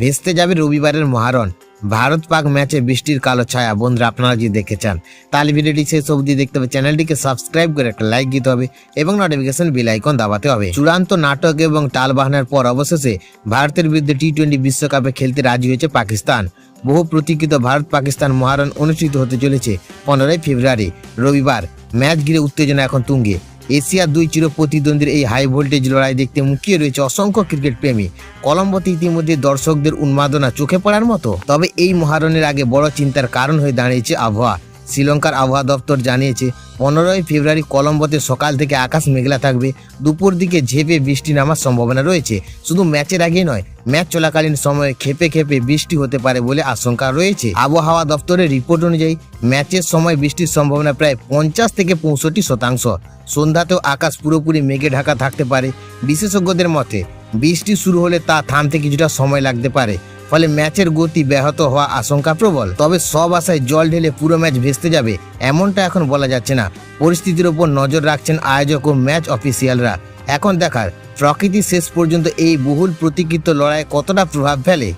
ভেস্তে যাবে রবিবারের মহারণ। ভারত পাক ম্যাচে বৃষ্টির কালো ছায়া। বন্ধুরা, আপনারা যদি দেখতে চান তাহলে ভিডিওটি শেষ অবধি দেখতে হবে। চ্যানেলটিকে সাবস্ক্রাইব করে একটা লাইক দিতে হবে এবং নোটিফিকেশন বেল আইকন দাবাতে হবে। চূড়ান্ত নাটক এবং টালবাহানার পর অবশেষে ভারতের বিরুদ্ধে টি-20 বিশ্বকাপে খেলতে রাজি হয়েছে পাকিস্তান। বহু প্রতীক্ষিত ভারত পাকিস্তান মহারণ অনুষ্ঠিত হতে চলেছে 15 ফেব্রুয়ারি রবিবার। ম্যাচ ঘিরে উত্তেজনা এখন তুঙ্গে। এশিয়ার দুই চির প্রতিদ্বন্দ্বীর এই হাই ভোল্টেজ লড়াই দেখতে মুখিয়ে রয়েছে অসংখ্য ক্রিকেট প্রেমী। কলম্বোতে ইতিমধ্যে দর্শকদের উন্মাদনা চোখে পড়ার মতো। তবে এই মহারণের আগে বড় চিন্তার কারণ হয়ে দাঁড়িয়েছে আবহাওয়া। শ্রীলঙ্কার আবহাওয়া দপ্তর জানিয়েছে 15 ফেব্রুয়ারি কলম্বোতে সকাল থেকে আকাশ মেঘলা থাকবে। দুপুর দিকে ঝেঁপে বৃষ্টি নামার সম্ভাবনা রয়েছে। শুধু ম্যাচের আগে নয়, ম্যাচ চলাকালীন সময়ে খেপে খেপে বৃষ্টি হতে পারে বলে আশঙ্কা রয়েছে। আবহাওয়া দপ্তরের রিপোর্ট অনুযায়ী ম্যাচের সময় বৃষ্টির সম্ভাবনা প্রায় 50 থেকে 65%। সন্ধ্যাতেও আকাশ পুরোপুরি মেঘে ঢাকা থাকতে পারে। বিশেষজ্ঞদের মতে বৃষ্টি শুরু হলে তা থামতে কিছুটা সময় লাগতে পারে, ফলে ম্যাচের গতি ব্যাহত হওয়া আশঙ্কা প্রবল। তবে সব আশায় জল ঢেলে পুরো ম্যাচ ভেস্তে যাবে এমনটা এখন বলা যাচ্ছে না। পরিস্থিতির ওপর নজর রাখছেন আয়োজক ও ম্যাচ অফিসিয়ালরা। এখন দেখার প্রকৃতি শেষ পর্যন্ত এই বহুল প্রতীক্ষিত লড়াই কতটা প্রভাব ফেলে।